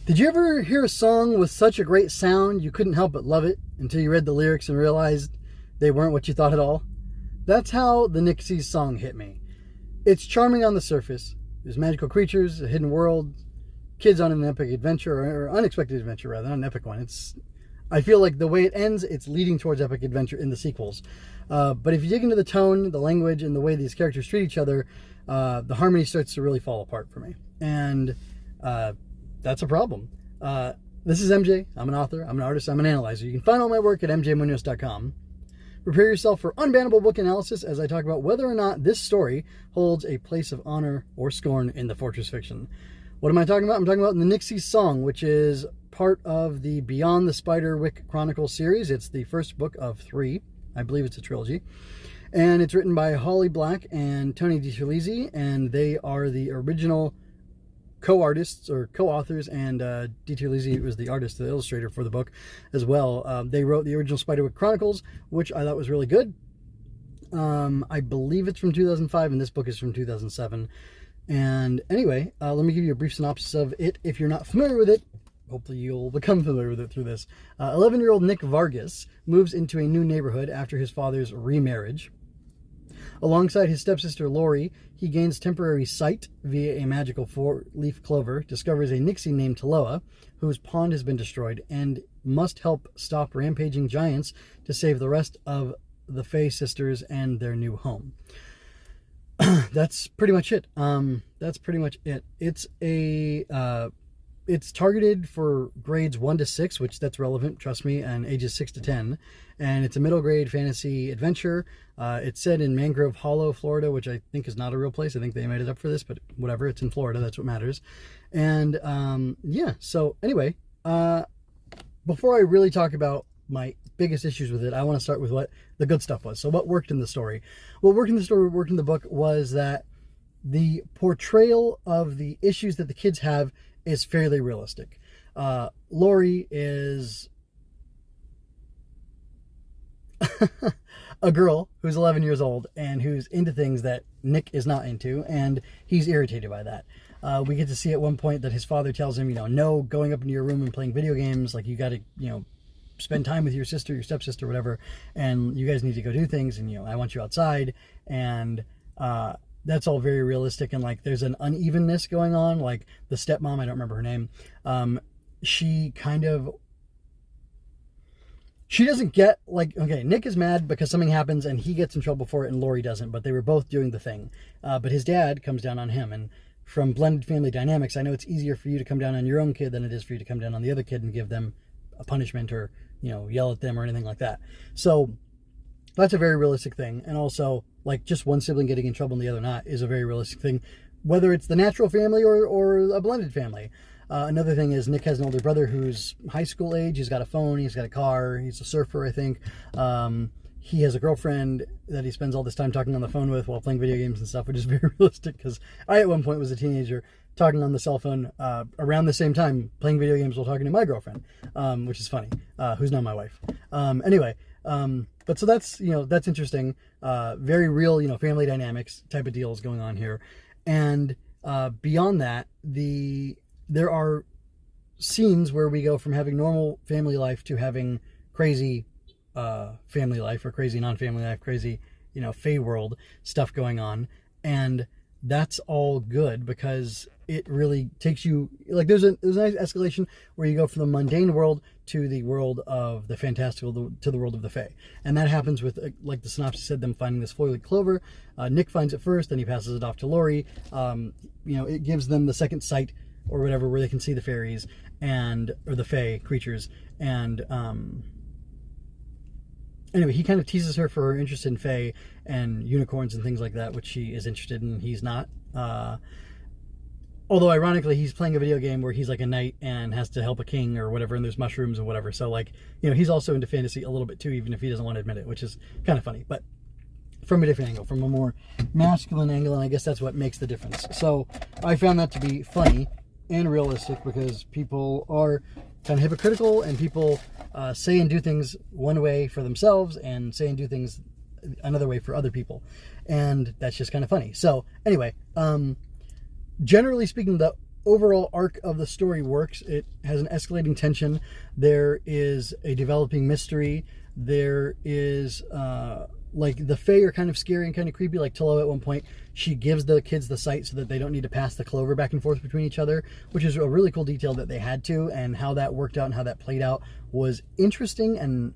Did you ever hear a song with such a great sound you couldn't help but love it until you read the lyrics and realized they weren't what you thought at all? That's how the Nixie's song hit me. It's charming on the surface. There's magical creatures, a hidden world, kids on an epic adventure, or unexpected adventure rather, not an epic one. I feel like the way it ends, it's leading towards epic adventure in the sequels. But if you dig into the tone, the language, and the way these characters treat each other, the harmony starts to really fall apart for me. And that's a problem. This is MJ. I'm an author. I'm an artist. I'm an analyzer. You can find all my work at mjmunoz.com. Prepare yourself for unbannable book analysis as I talk about whether or not this story holds a place of honor or scorn in the Fortress fiction. What am I talking about? I'm talking about the Nixie Song, which is part of the Beyond the Spiderwick Chronicles series. It's the first book of 3. I believe it's a trilogy. And it's written by Holly Black and Tony DiTerlizzi, and they are the original co-artists or co-authors, and DiTerlizzi was the artist, the illustrator for the book as well. They wrote the original Spiderwick Chronicles, which I thought was really good. I believe it's from 2005, and this book is from 2007. And anyway, let me give you a brief synopsis of it if you're not familiar with it. Hopefully you'll become familiar with it through this. 11-year-old Nick Vargas moves into a new neighborhood after his father's remarriage. Alongside his stepsister Lori, he gains temporary sight via a magical 4-leaf clover, discovers a Nixie named Taloa, whose pond has been destroyed, and must help stop rampaging giants to save the rest of the Fae sisters and their new home. That's pretty much it. It's targeted for grades 1 to 6, which that's relevant, trust me, and ages 6 to 10. And it's a middle grade fantasy adventure. It's set in Mangrove Hollow, Florida, which I think is not a real place. I think they made it up for this, but whatever. It's in Florida. That's what matters. And yeah, so anyway, before I really talk about my biggest issues with it, I want to start with what the good stuff was. So what worked in the story? What worked in the book was that the portrayal of the issues that the kids have is fairly realistic. Lori is a girl who's 11 years old and who's into things that Nick is not into, and he's irritated by that. We get to see at one point that his father tells him, no going up into your room and playing video games, like you got to, spend time with your sister, your stepsister, whatever, and you guys need to go do things, and I want you outside. And that's all very realistic, and like there's an unevenness going on. Like the stepmom, I don't remember her name, she doesn't get, like, okay, Nick is mad because something happens and he gets in trouble for it and Lori doesn't, but they were both doing the thing. But his dad comes down on him, and from blended family dynamics, I know it's easier for you to come down on your own kid than it is for you to come down on the other kid and give them a punishment or yell at them or anything like that. So that's a very realistic thing. And also, like, just one sibling getting in trouble and the other not is a very realistic thing, whether it's the natural family or a blended family. Another thing is Nick has an older brother who's high school age. He's got a phone. He's got a car. He's a surfer, I think. He has a girlfriend that he spends all this time talking on the phone with while playing video games and stuff, which is very realistic, because I at one point was a teenager talking on the cell phone around the same time playing video games while talking to my girlfriend, which is funny, who's not my wife. Anyway, but so that's, that's interesting. Very real, family dynamics type of deals going on here. And beyond that, there are scenes where we go from having normal family life to having crazy family life, or crazy non-family life, crazy, Fae world stuff going on. And that's all good because it really takes you, like, there's a nice escalation where you go from the mundane world to the world of the fantastical, to the world of the Fae. And that happens with, like the synopsis said, them finding this 4-leaf clover. Nick finds it first, then he passes it off to Lori. It gives them the second sight or whatever, where they can see the fairies or the Fae creatures. And anyway, he kind of teases her for her interest in Fae and unicorns and things like that, which she is interested in. He's not. Although, ironically, he's playing a video game where he's like a knight and has to help a king or whatever, and there's mushrooms or whatever. So, like, he's also into fantasy a little bit too, even if he doesn't want to admit it, which is kind of funny. But from a different angle, from a more masculine angle, and I guess that's what makes the difference. So I found that to be funny and realistic, because people are kind of hypocritical, and people say and do things one way for themselves and say and do things another way for other people, and that's just kind of funny. So anyway, generally speaking, the overall arc of the story works. It has an escalating tension. There is a developing mystery. There is like the Fae are kind of scary and kind of creepy. Like Tilo at one point, she gives the kids the sight so that they don't need to pass the clover back and forth between each other, which is a really cool detail that they had to, and how that worked out and how that played out was interesting and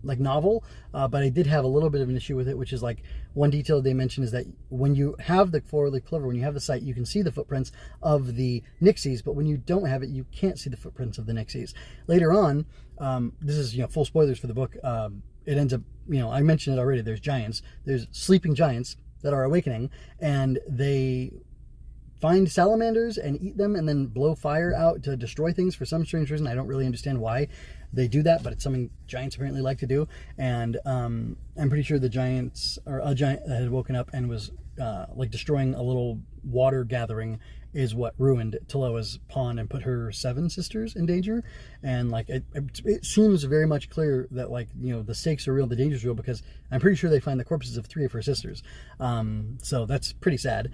like novel. But I did have a little bit of an issue with it, which is like one detail they mentioned is that when you have the four-leaf clover, when you have the sight, you can see the footprints of the Nixies, but when you don't have it, you can't see the footprints of the Nixies. Later on, this is, you know, full spoilers for the book. It ends up, you know, I mentioned it already. There's giants. There's sleeping giants that are awakening, and they find salamanders and eat them and then blow fire out to destroy things for some strange reason. I don't really understand why they do that, but it's something giants apparently like to do. And I'm pretty sure the giants, or a giant that had woken up and was like destroying a little water gathering, is what ruined Taloa's pond and put her 7 sisters in danger. And like it seems very much clear that, like, you know, the stakes are real, the danger's real, because I'm pretty sure they find the corpses of 3 of her sisters. So that's pretty sad.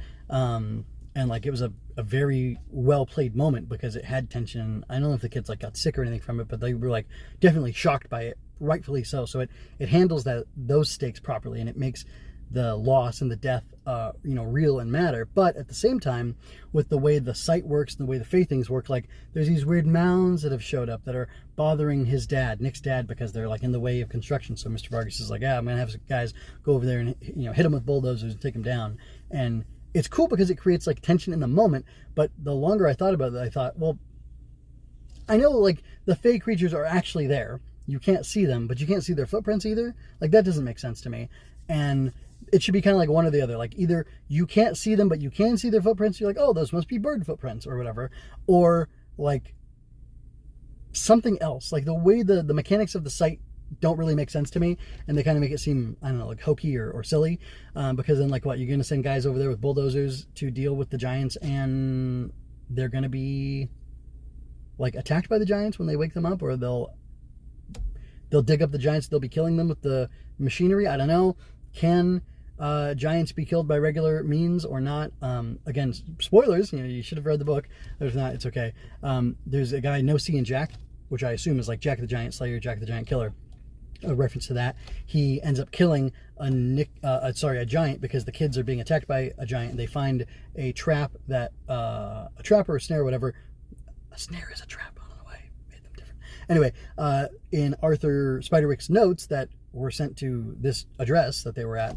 And like it was a very well played moment because it had tension. I don't know if the kids like got sick or anything from it, but they were like definitely shocked by it, rightfully so. So it handles those stakes properly, and it makes the loss and the death you know, real and matter. But at the same time, with the way the sight works and the way the Fae things work, like there's these weird mounds that have showed up that are bothering his dad, Nick's dad, because they're like in the way of construction. So Mr. Vargas is like, yeah, I'm gonna have some guys go over there and, you know, hit him with bulldozers and take him down. And it's cool because it creates like tension in the moment. But the longer I thought about it, I thought, well, I know like the Fae creatures are actually there. You can't see them, but you can't see their footprints either. Like that doesn't make sense to me. And it should be kind of like one or the other. Like either you can't see them, but you can see their footprints. You're like, oh, those must be bird footprints or whatever. Or like something else. Like the way the mechanics of the sight don't really make sense to me, and they kind of make it seem, I don't know, like hokey or silly, because then like what, you're gonna send guys over there with bulldozers to deal with the giants, and they're gonna be like attacked by the giants when they wake them up, or they'll dig up the giants, they'll be killing them with the machinery. I don't know. Can giants be killed by regular means or not? Again, spoilers, you know, you should have read the book. If not, it's okay. There's a guy, Nixie and Jack, which I assume is like Jack the Giant Slayer, Jack the Giant Killer. A reference to that. He ends up killing a giant because the kids are being attacked by a giant. They find a trap that a trap or a snare or whatever. A snare is a trap. I don't know why I made them different. Anyway, in Arthur Spiderwick's notes that were sent to this address that they were at,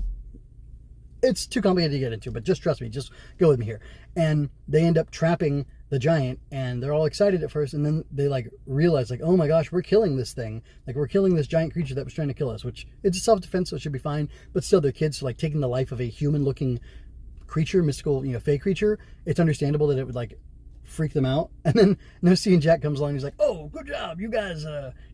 it's too complicated to get into, but just trust me, just go with me here. And they end up trapping the giant, and they're all excited at first, and then they like realize like, oh my gosh, we're killing this thing. Like we're killing this giant creature that was trying to kill us, which it's a self-defense, so it should be fine. But still, they're kids, so like taking the life of a human-looking creature, mystical, you know, Fae creature, it's understandable that it would like freak them out. And then Nixie and Jack comes along, and he's like, oh, good job, you guys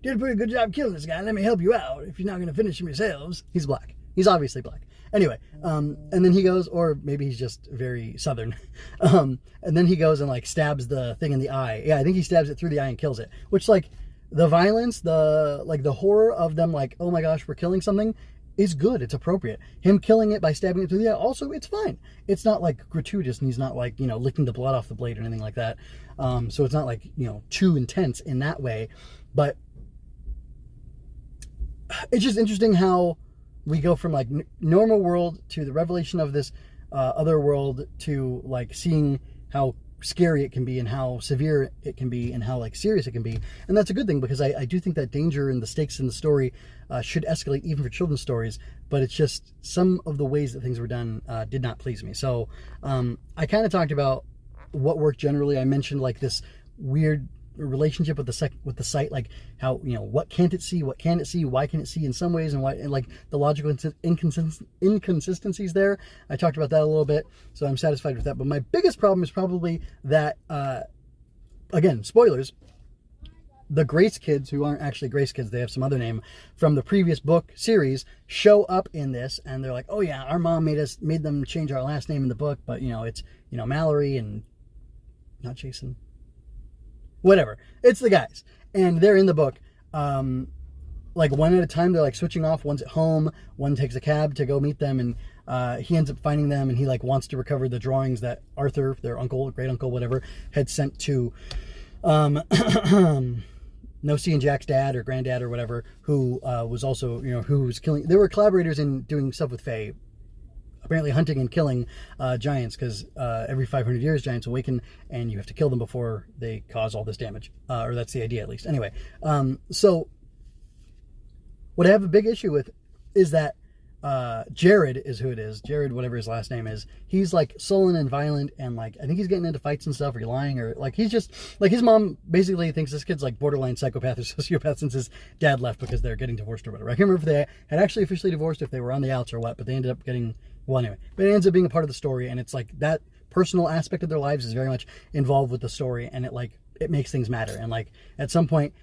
did a pretty good job killing this guy. Let me help you out if you're not going to finish him yourselves. He's black. He's obviously black. Anyway, and then he goes, or maybe he's just very southern, and then he goes and like stabs the thing in the eye. Yeah, I think he stabs it through the eye and kills it, which like the violence, the horror of them like, oh my gosh, we're killing something, is good. It's appropriate. Him killing it by stabbing it through the eye, also, it's fine. It's not like gratuitous, and he's not like, you know, licking the blood off the blade or anything like that. So it's not like, you know, too intense in that way. But it's just interesting how we go from like normal world to the revelation of this other world to like seeing how scary it can be and how severe it can be and how like serious it can be. And that's a good thing, because I do think that danger and the stakes in the story should escalate even for children's stories, but it's just some of the ways that things were done did not please me. So I kind of talked about what worked generally. I mentioned like this weird relationship with the sight, like how, you know, what can't it see, what can it see, why can it see in some ways, and why, and like the logical inconsistencies there. I talked about that a little bit, so I'm satisfied with that. But my biggest problem is probably that again, spoilers, the Grace kids, who aren't actually Grace kids, they have some other name from the previous book series, show up in this, and they're like, oh yeah, our mom made them change our last name in the book, but you know, it's, you know, Mallory and not Jason, whatever. It's the guys, and they're in the book. like one at a time, they're like switching off. One's at home, one takes a cab to go meet them, and he ends up finding them, and he like wants to recover the drawings that Arthur, their uncle, great uncle, whatever, had sent to Nosy and Jack's dad or granddad or whatever, who was also, who was killing. They were collaborators in doing stuff with Fae, apparently hunting and killing giants, because every 500 years giants awaken and you have to kill them before they cause all this damage, or that's the idea at least. Anyway, so what I have a big issue with is that Jared is who it is. Jared, whatever his last name is, he's like sullen and violent, and like I think he's getting into fights and stuff, or lying, or like he's just like, his mom basically thinks this kid's like borderline psychopath or sociopath since his dad left because they're getting divorced or whatever. I can't remember if they had actually officially divorced, if they were on the outs or what, but they ended up getting, well, anyway, but it ends up being a part of the story, and it's like that personal aspect of their lives is very much involved with the story, and it makes things matter. And like at some point,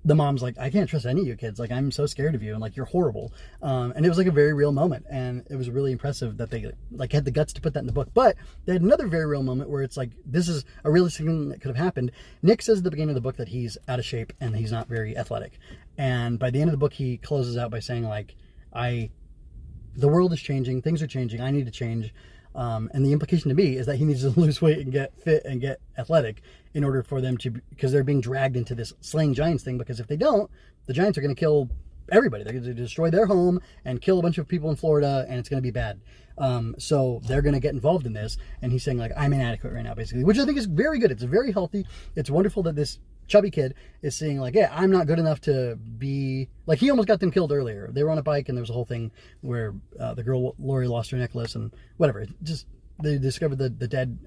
the mom's like, I can't trust any of you kids. Like, I'm so scared of you, and like, you're horrible. And it was like a very real moment, and it was really impressive that they like had the guts to put that in the book. But they had another very real moment where it's like, this is a realistic thing that could have happened. Nick says at the beginning of the book that he's out of shape and he's not very athletic. And by the end of the book, he closes out by saying like, the world is changing, things are changing, I need to change. And the implication to me is that he needs to lose weight and get fit and get athletic in order for them to, because they're being dragged into this slaying giants thing, because if they don't, the giants are going to kill everybody. They're going to destroy their home and kill a bunch of people in Florida, and it's going to be bad. So they're going to get involved in this, and he's saying like, I'm inadequate right now, basically, which I think is very good. It's very healthy. It's wonderful that this chubby kid is saying like, yeah, I'm not good enough to be, like, he almost got them killed earlier. They were on a bike, and there was a whole thing where the girl Lori lost her necklace and whatever. Just they discovered the dead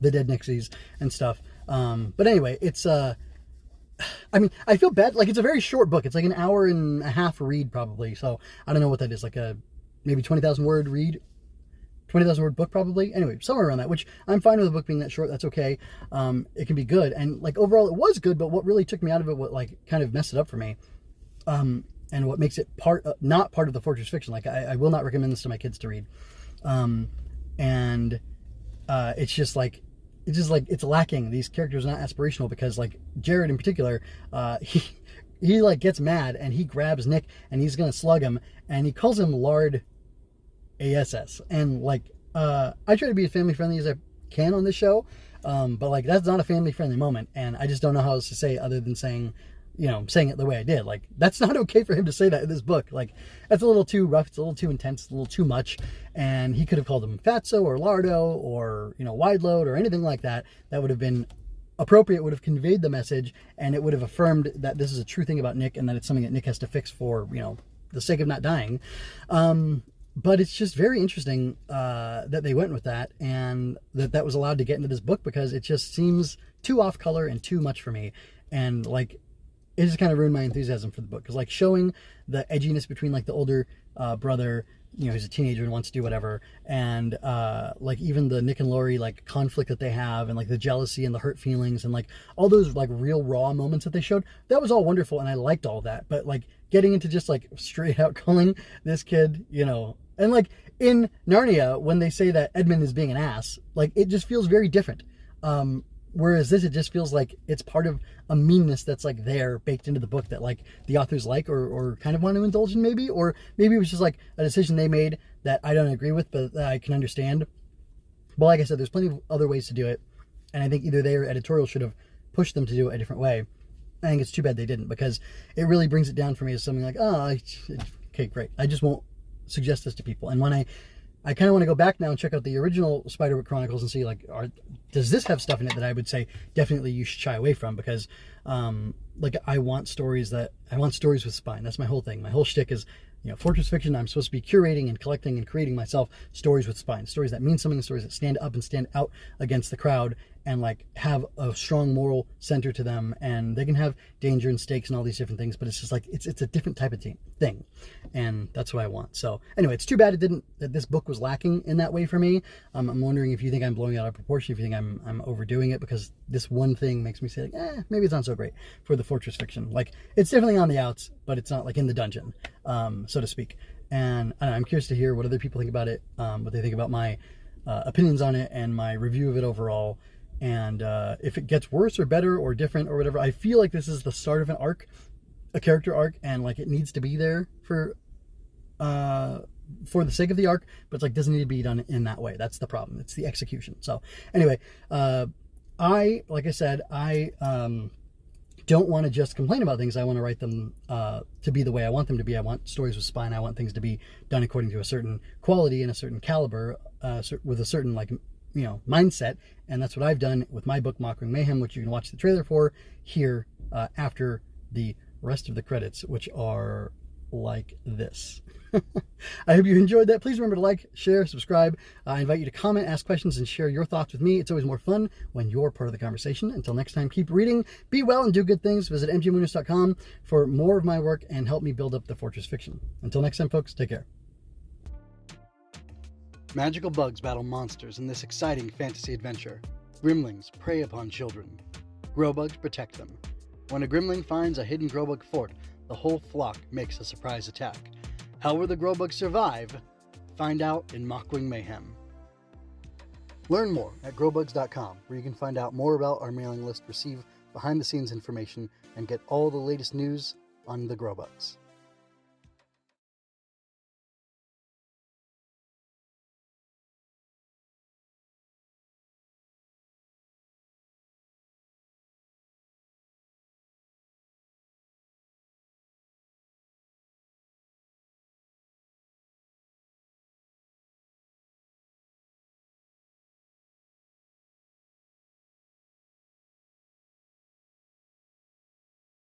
Nixies and stuff. But anyway, it's I mean, I feel bad. Like, it's a very short book. It's like an hour and a half read probably. So I don't know what that is, like a maybe 20,000 word read. 20,000 word book probably. Anyway, somewhere around that, which I'm fine with the book being that short. That's okay. It can be good. And like overall it was good, but what really took me out of it, what like kind of messed it up for me, and what makes it not part of the Fortress fiction. Like I will not recommend this to my kids to read. It's just like, it's lacking. These characters are not aspirational, because like Jared in particular, he like gets mad and he grabs Nick and he's going to slug him, and he calls him Lard Mass. And like, I try to be as family friendly as I can on this show. But like, that's not a family friendly moment. And I just don't know how else to say it other than saying it the way I did. Like, that's not okay for him to say that in this book. Like, that's a little too rough. It's a little too intense, a little too much. And he could have called him Fatso or Lardo or, Wide Load or anything like that. That would have been appropriate, would have conveyed the message, and it would have affirmed that this is a true thing about Nick, and that it's something that Nick has to fix for, the sake of not dying. But it's just very interesting that they went with that, and that was allowed to get into this book, because it just seems too off color and too much for me. And like, it just kind of ruined my enthusiasm for the book, because like showing the edginess between like the older brother, he's a teenager and wants to do whatever, and like even the Nick and Lori like conflict that they have, and like the jealousy and the hurt feelings, and like all those like real raw moments that they showed, that was all wonderful, and I liked all that. But like getting into just like straight out calling this kid, and like in Narnia, when they say that Edmund is being an ass, like it just feels very different. Whereas this, it just feels like it's part of a meanness that's like there baked into the book that like the authors like, or kind of want to indulge in, maybe, or maybe it was just like a decision they made that I don't agree with, but that I can understand. But like I said, there's plenty of other ways to do it, and I think either they or editorial should have pushed them to do it a different way. I think it's too bad they didn't, because it really brings it down for me as something like, oh, okay, great. I just won't suggest this to people. And when I kind of want to go back now and check out the original Spiderwick Chronicles and see like, does this have stuff in it that I would say definitely you should shy away from, because like I want stories with spine. That's my whole thing. My whole shtick is, Fortress fiction. I'm supposed to be curating and collecting and creating myself stories with spine, stories that mean something, stories that stand up and stand out against the crowd, and like have a strong moral center to them, and they can have danger and stakes and all these different things, but it's just like, it's a different type of thing, and that's what I want. So anyway, it's too bad that this book was lacking in that way for me. I'm wondering if you think I'm blowing it out of proportion, if you think I'm overdoing it, because this one thing makes me say like, maybe it's not so great for the Fortress fiction. Like, it's definitely on the outs, but it's not like in the dungeon, so to speak. And I don't know, I'm curious to hear what other people think about it, what they think about my opinions on it and my review of it overall. And if it gets worse or better or different or whatever, I feel like this is the start of an arc a character arc and like it needs to be there for the sake of the arc, but it's like doesn't need to be done in that way. That's the problem. It's the execution. So anyway, like I said, I don't want to just complain about things. I want to write them to be the way I want them to be. I want stories with spine. I want things to be done according to a certain quality and a certain caliber, with a certain mindset. And that's what I've done with my book, Mockwing Mayhem, which you can watch the trailer for here after the rest of the credits, which are like this. I hope you enjoyed that. Please remember to like, share, subscribe. I invite you to comment, ask questions, and share your thoughts with me. It's always more fun when you're part of the conversation. Until next time, keep reading, be well, and do good things. Visit mgmunoz.com for more of my work and help me build up the Fortress Fiction. Until next time, folks, take care. Magical bugs battle monsters in this exciting fantasy adventure. Gremlings prey upon children. Growbugs protect them. When a gremlin finds a hidden growbug fort, the whole flock makes a surprise attack. How will the growbugs survive? Find out in Mockwing Mayhem. Learn more at growbugs.com, where you can find out more about our mailing list, receive behind-the-scenes information, and get all the latest news on the growbugs.